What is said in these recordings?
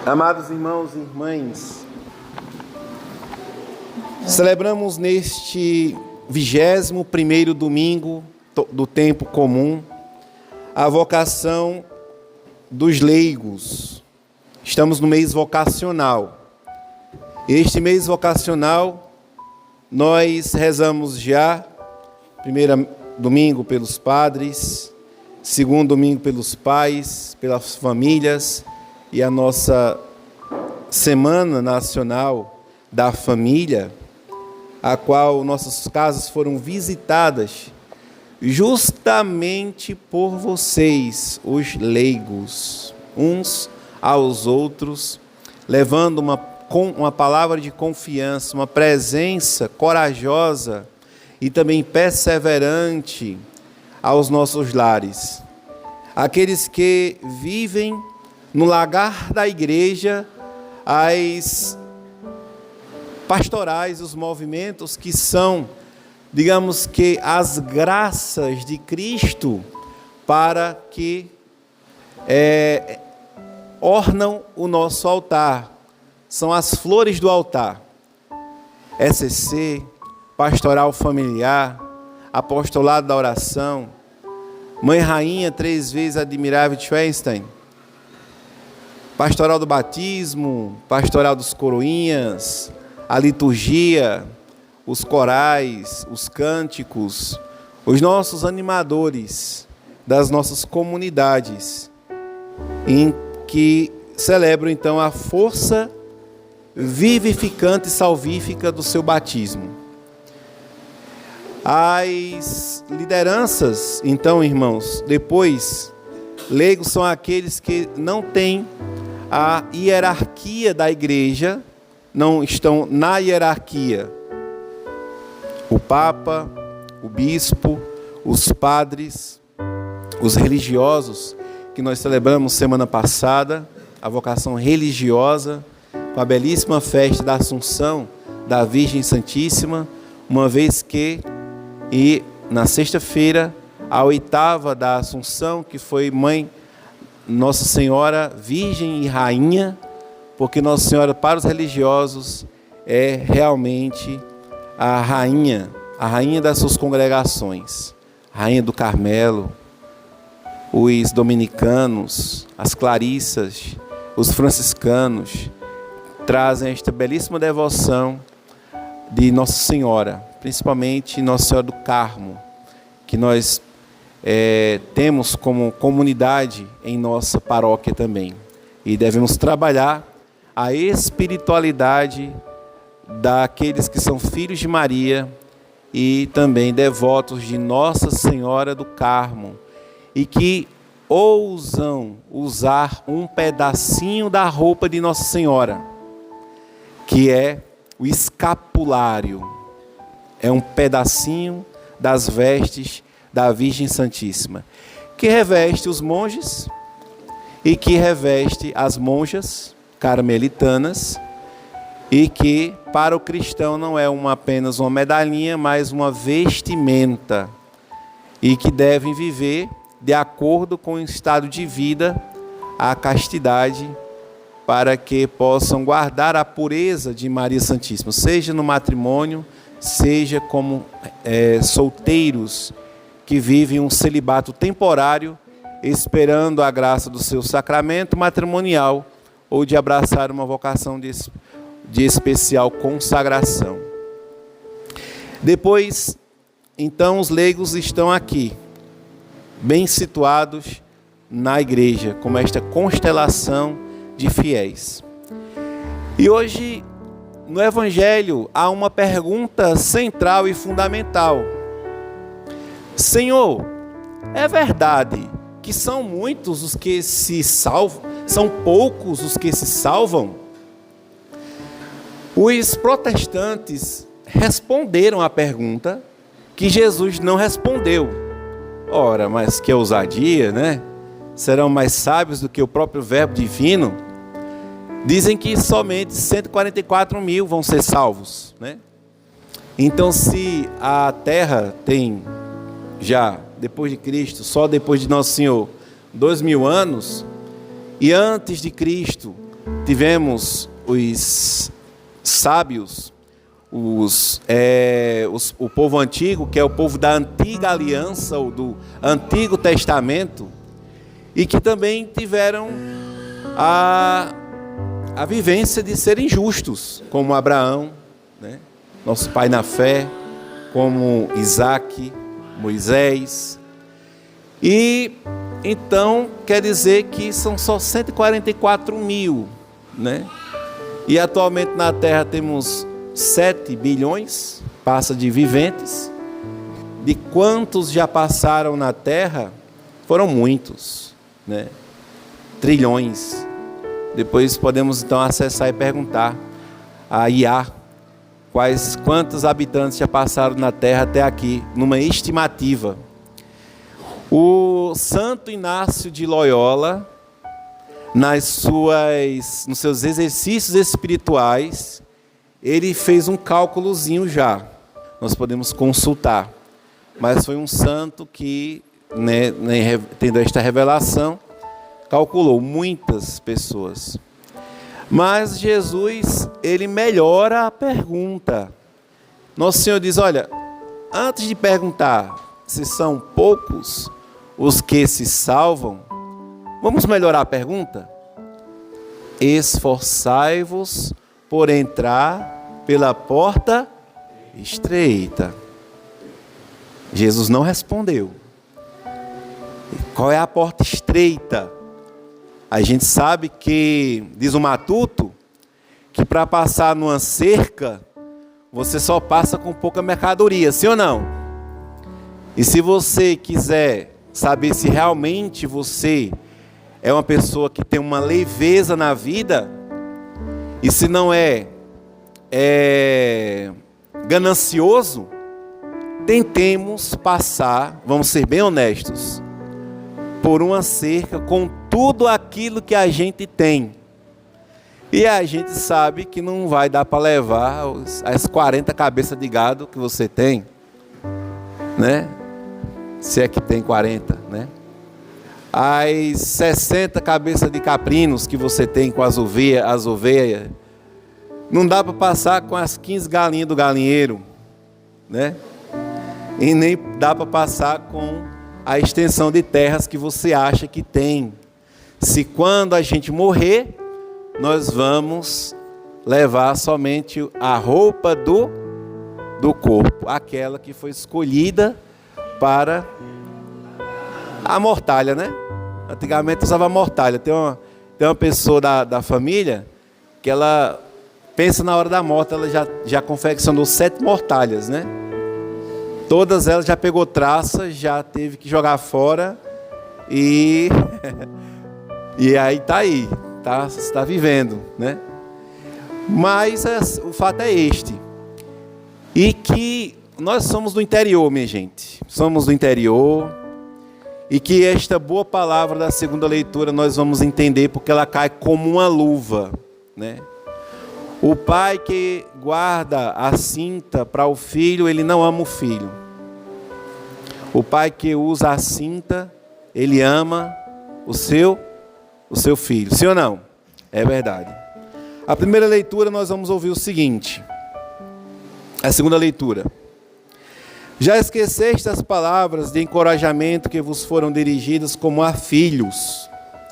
Amados irmãos e irmãs, celebramos neste 21º domingo do tempo comum a vocação dos leigos. Estamos no mês vocacional. Este mês vocacional nós rezamos já, primeiro domingo pelos padres, segundo domingo pelos pais, pelas famílias, e a nossa Semana Nacional da Família, a qual nossas casas foram visitadas justamente por vocês, os leigos, uns aos outros, levando uma palavra de confiança, uma presença corajosa e também perseverante aos nossos lares. Aqueles que vivem no lagar da igreja, as pastorais, os movimentos que são, digamos que, as graças de Cristo para que ornam o nosso altar. São as flores do altar. ECC, Pastoral Familiar, Apostolado da Oração, Mãe Rainha, 3 vezes admirável de Schweinstein, Pastoral do Batismo, Pastoral dos Coroinhas, a liturgia, os corais, os cânticos, os nossos animadores das nossas comunidades, em que celebram então a força vivificante e salvífica do seu batismo. As lideranças, então, irmãos, depois, leigos são aqueles que não têm a hierarquia da igreja, não estão na hierarquia. O Papa, o Bispo, os padres, os religiosos, que nós celebramos semana passada, a vocação religiosa, com a belíssima festa da Assunção da Virgem Santíssima, uma vez que, e na sexta-feira, a 8ª da Assunção, que foi Mãe Nossa Senhora Virgem e Rainha, porque Nossa Senhora para os religiosos é realmente a rainha das suas congregações, a Rainha do Carmelo, os dominicanos, as clarissas, os franciscanos, trazem esta belíssima devoção de Nossa Senhora, principalmente Nossa Senhora do Carmo, que nós temos como comunidade em nossa paróquia também. E devemos trabalhar a espiritualidade daqueles que são filhos de Maria e também devotos de Nossa Senhora do Carmo, e que ousam usar um pedacinho da roupa de Nossa Senhora, que é o escapulário. É um pedacinho das vestes da Virgem Santíssima, que reveste os monges e que reveste as monjas carmelitanas, e que para o cristão não é apenas uma medalhinha, mas uma vestimenta, e que devem viver de acordo com o estado de vida, a castidade, para que possam guardar a pureza de Maria Santíssima, seja no matrimônio, seja como solteiros que vivem um celibato temporário, esperando a graça do seu sacramento matrimonial ou de abraçar uma vocação de especial consagração. Depois, então, os leigos estão aqui, bem situados na igreja, como esta constelação de fiéis. E hoje, no Evangelho, há uma pergunta central e fundamental. Senhor, é verdade que são muitos os que se salvam, são poucos os que se salvam? Os protestantes responderam à pergunta que Jesus não respondeu. Ora, mas que ousadia, né? Serão mais sábios do que o próprio Verbo divino? Dizem que somente 144 mil vão ser salvos, né? Então, se a terra tem já, depois de Cristo, só depois de Nosso Senhor, 2000 anos, e antes de Cristo, tivemos os sábios, o povo antigo, que é o povo da antiga aliança, ou do Antigo Testamento, e que também tiveram a vivência de serem justos, como Abraão, né? Nosso pai na fé, como Isaac, Moisés. E então quer dizer que são só 144 mil, né? E atualmente na Terra temos 7 bilhões, passa de viventes. De quantos já passaram na Terra? Foram muitos, né? Trilhões. Depois podemos então acessar e perguntar a IA quantos habitantes já passaram na Terra até aqui, numa estimativa. O Santo Inácio de Loyola, nos seus exercícios espirituais, ele fez um cálculozinho já. Nós podemos consultar. Mas foi um santo que, né, tendo esta revelação, calculou muitas pessoas. Mas Jesus, ele melhora a pergunta. Nosso Senhor diz, olha, antes de perguntar se são poucos os que se salvam, vamos melhorar a pergunta? Esforçai-vos por entrar pela porta estreita. Jesus não respondeu. Qual é a porta estreita? A gente sabe que, diz o matuto, que para passar numa cerca, você só passa com pouca mercadoria, sim ou não? E se você quiser saber se realmente você é uma pessoa que tem uma leveza na vida, e se não é ganancioso, tentemos passar, vamos ser bem honestos, por uma cerca com tudo aquilo que a gente tem. E a gente sabe que não vai dar para levar as 40 cabeças de gado que você tem, né? Se é que tem 40, né? As 60 cabeças de caprinos que você tem com as ovelhas, não dá para passar com as 15 galinhas do galinheiro, né? E nem dá para passar com a extensão de terras que você acha que tem. Se quando a gente morrer, nós vamos levar somente a roupa do corpo, aquela que foi escolhida para a mortalha, né? Antigamente usava mortalha. Tem uma pessoa da família que ela pensa na hora da morte, ela já confeccionou 7 mortalhas, né? Todas elas já pegou traça, já teve que jogar fora e aí está vivendo, né? Mas o fato é este, e que nós somos do interior, minha gente, somos do interior, e que esta boa palavra da segunda leitura nós vamos entender porque ela cai como uma luva, né? O pai que guarda a cinta para o filho, ele não ama o filho. O pai que usa a cinta, ele ama o seu filho. Sim ou não? É verdade. A primeira leitura nós vamos ouvir o seguinte. A segunda leitura. Já esqueceste as palavras de encorajamento que vos foram dirigidas como a filhos.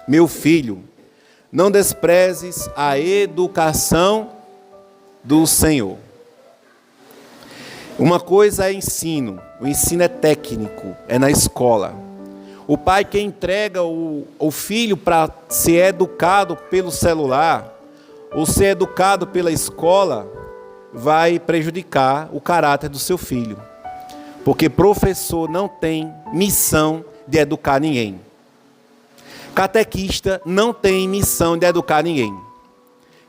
Meu filho, não desprezes a educação do Senhor. Uma coisa é ensino, o ensino é técnico, é na escola. O pai que entrega o filho para ser educado pelo celular, ou ser educado pela escola, vai prejudicar o caráter do seu filho. Porque professor não tem missão de educar ninguém. Catequista não tem missão de educar ninguém.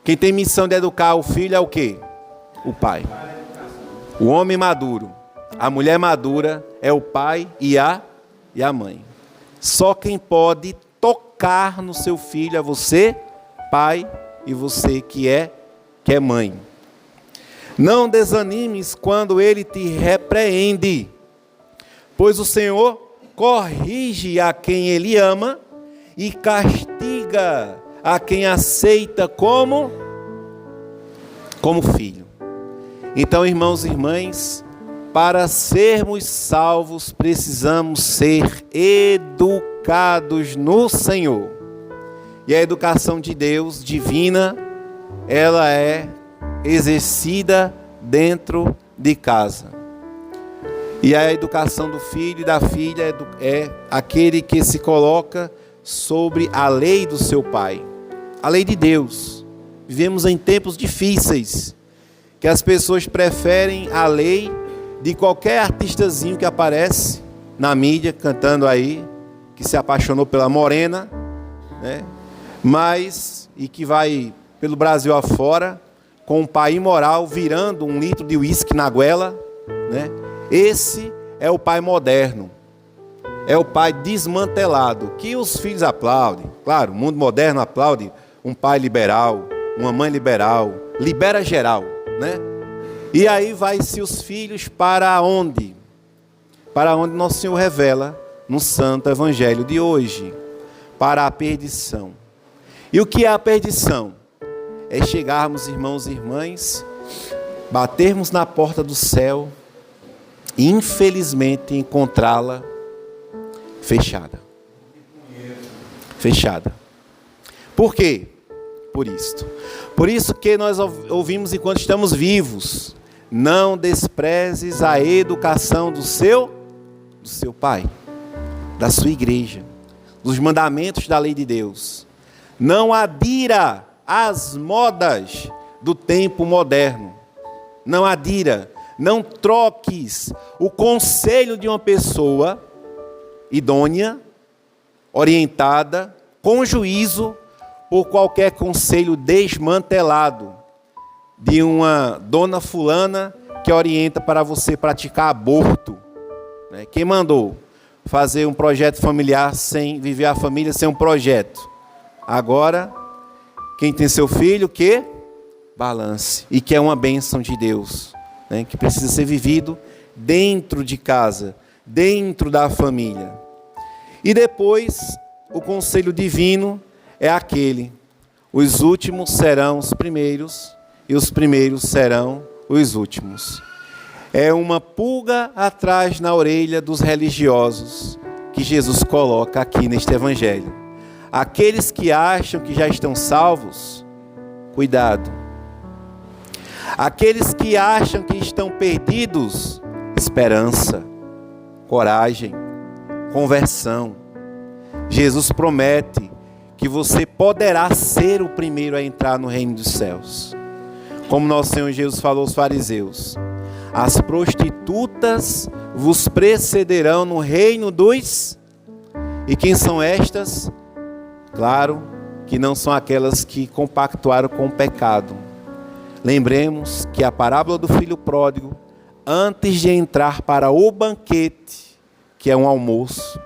Quem tem missão de educar o filho é o quê? O pai. O homem maduro. A mulher madura é o pai e a mãe. Só quem pode tocar no seu filho é você, pai, e você que é mãe. Não desanimes quando ele te repreende, pois o Senhor corrige a quem ele ama e castiga a quem aceita como filho. Então, irmãos e irmãs, para sermos salvos, precisamos ser educados no Senhor. E a educação de Deus, divina, ela é exercida dentro de casa. E a educação do filho e da filha é aquele que se coloca sobre a lei do seu pai, a lei de Deus. Vivemos em tempos difíceis, que as pessoas preferem a lei de qualquer artistazinho que aparece na mídia, cantando aí, que se apaixonou pela morena, né? E que vai pelo Brasil afora, com um pai imoral, virando 1 litro de uísque na goela, né? Esse é o pai moderno, é o pai desmantelado, que os filhos aplaudem. Claro, o mundo moderno aplaude um pai liberal, uma mãe liberal, libera geral, né? E aí vai-se os filhos para onde? Para onde Nosso Senhor revela no Santo Evangelho de hoje, para a perdição. E o que é a perdição? É chegarmos, irmãos e irmãs, batermos na porta do céu e infelizmente encontrá-la fechada. Fechada. Por quê? Por isto. Por isso que nós ouvimos enquanto estamos vivos: não desprezes a educação do seu pai, da sua igreja, dos mandamentos da lei de Deus. Não adira às modas do tempo moderno. Não adira, não troques o conselho de uma pessoa idônea, orientada, com juízo, por qualquer conselho desmantelado de uma dona fulana que orienta para você praticar aborto. Quem mandou fazer um projeto familiar sem viver a família sem um projeto? Agora, quem tem seu filho, que balance, e que é uma bênção de Deus, que precisa ser vivido dentro de casa, dentro da família. E depois, o conselho divino é aquele: os últimos serão os primeiros, e os primeiros serão os últimos. É uma pulga atrás na orelha dos religiosos que Jesus coloca aqui neste Evangelho. Aqueles que acham que já estão salvos, cuidado. Aqueles que acham que estão perdidos, esperança, coragem, conversão. Jesus promete que você poderá ser o primeiro a entrar no reino dos céus. Como nosso Senhor Jesus falou aos fariseus: as prostitutas vos precederão no reino dos... E quem são estas? Claro que não são aquelas que compactuaram com o pecado. Lembremos que a parábola do filho pródigo, antes de entrar para o banquete, que é um almoço,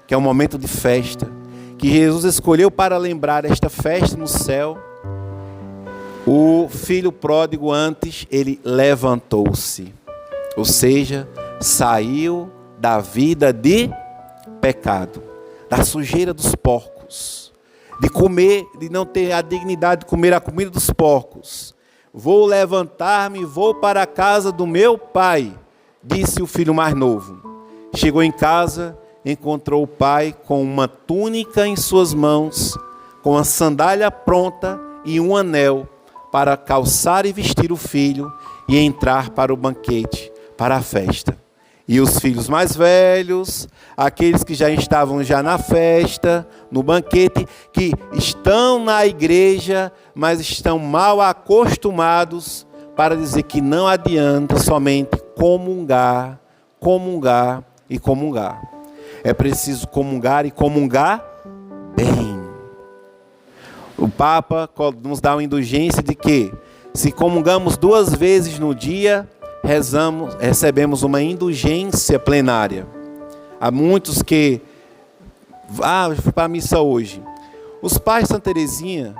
que é um momento de festa, que Jesus escolheu para lembrar esta festa no céu, o filho pródigo antes, ele levantou-se. Ou seja, saiu da vida de pecado, da sujeira dos porcos, de comer, de não ter a dignidade de comer a comida dos porcos. Vou levantar-me e vou para a casa do meu pai, disse o filho mais novo. Chegou em casa, encontrou o pai com uma túnica em suas mãos, com a sandália pronta e um anel para calçar e vestir o filho e entrar para o banquete, para a festa. E os filhos mais velhos, aqueles que já estavam na festa, no banquete, que estão na igreja, mas estão mal acostumados, para dizer que não adianta somente comungar, comungar e comungar. É preciso comungar e comungar bem. O Papa nos dá uma indulgência de que, se comungamos 2 vezes no dia, recebemos uma indulgência plenária. Há muitos que... eu fui para a missa hoje. Os pais de Santa Teresinha,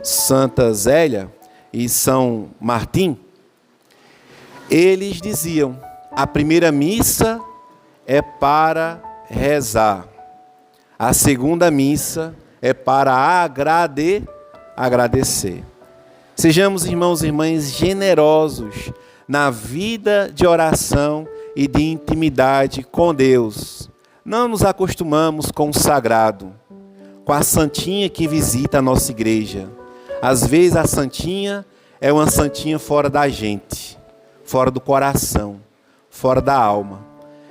Santa Zélia e São Martim, eles diziam: a primeira missa é para rezar, a segunda missa é para agradecer. Sejamos, irmãos e irmãs, generosos na vida de oração e de intimidade com Deus. Não nos acostumamos com o sagrado, com a santinha que visita a nossa igreja. Às vezes a santinha é uma santinha fora da gente, fora do coração, fora da alma.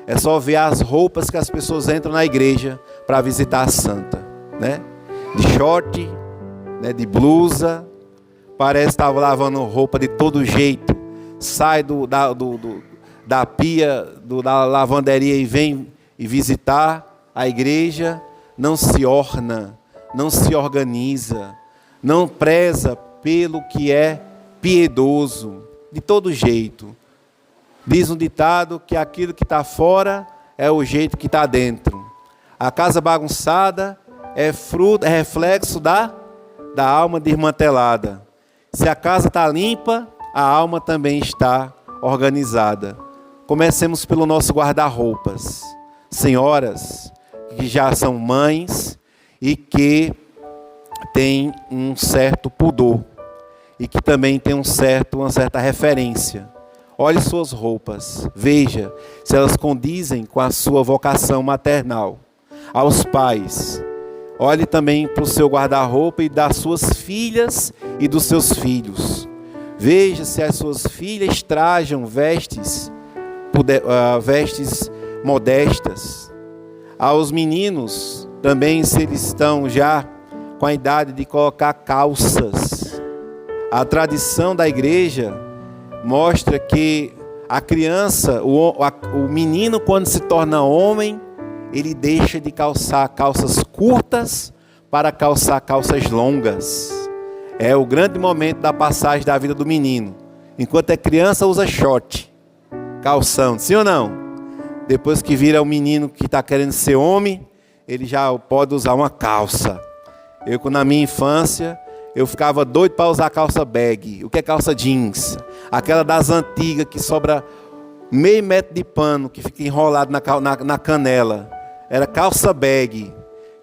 É só ver as roupas que as pessoas entram na igreja para visitar a santa, né? De short, né? De blusa, parece que estava lavando roupa de todo jeito, sai da pia, da lavanderia e vem e visitar a igreja, não se orna, não se organiza, não preza pelo que é piedoso, de todo jeito. Diz um ditado que aquilo que está fora é o jeito que está dentro. A casa bagunçada é reflexo da alma desmantelada. Se a casa está limpa, a alma também está organizada. Comecemos pelo nosso guarda-roupas. Senhoras que já são mães e que têm um certo pudor e que também têm uma certa referência. Olhe suas roupas, veja se elas condizem com a sua vocação maternal. Aos pais, olhe também para o seu guarda-roupa e das suas filhas e dos seus filhos. Veja se as suas filhas trajam vestes modestas. Aos meninos, também se eles estão já com a idade de colocar calças. A tradição da igreja mostra que a criança, o menino, quando se torna homem, ele deixa de calçar calças curtas para calçar calças longas. É o grande momento da passagem da vida do menino. Enquanto é criança, usa short, calção, sim ou não? Depois que vira o menino que está querendo ser homem, ele já pode usar uma calça. Na minha infância, eu ficava doido para usar calça bag. O que é calça jeans? Aquela das antigas que sobra meio metro de pano, que fica enrolado na canela. Era calça bag,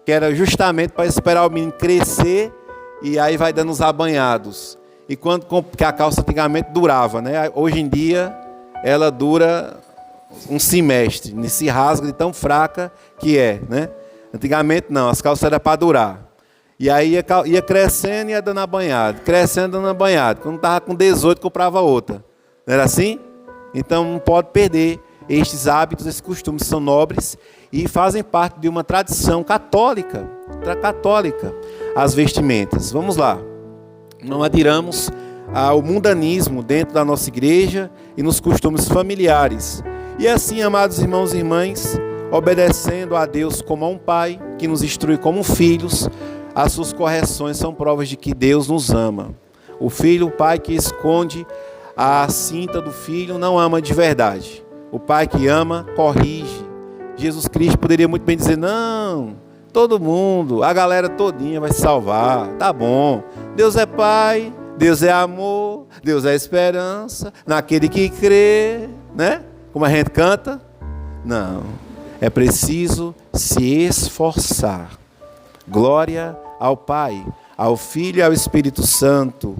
que era justamente para esperar o menino crescer e aí vai dando os abanhados. E porque a calça antigamente durava, né? Hoje em dia ela dura um semestre, nesse rasgo de tão fraca que é, né? Antigamente não, as calças eram para durar. E aí ia crescendo e ia dando abanhado, crescendo e dando abanhado. Quando estava com 18, comprava outra. Não era assim? Então não pode perder estes hábitos, esses costumes são nobres e fazem parte de uma tradição católica, as vestimentas. Vamos lá. Não adiramos ao mundanismo dentro da nossa igreja e nos costumes familiares. E assim, amados irmãos e irmãs, obedecendo a Deus como a um pai, que nos instrui como filhos, as suas correções são provas de que Deus nos ama. O filho, o pai que esconde a cinta do filho, não ama de verdade. O pai que ama, corrige. Jesus Cristo poderia muito bem dizer, não, todo mundo, a galera todinha vai se salvar, tá bom. Deus é pai, Deus é amor, Deus é esperança, naquele que crê, né? Como a gente canta. Não, é preciso se esforçar. Glória ao Pai, ao Filho e ao Espírito Santo.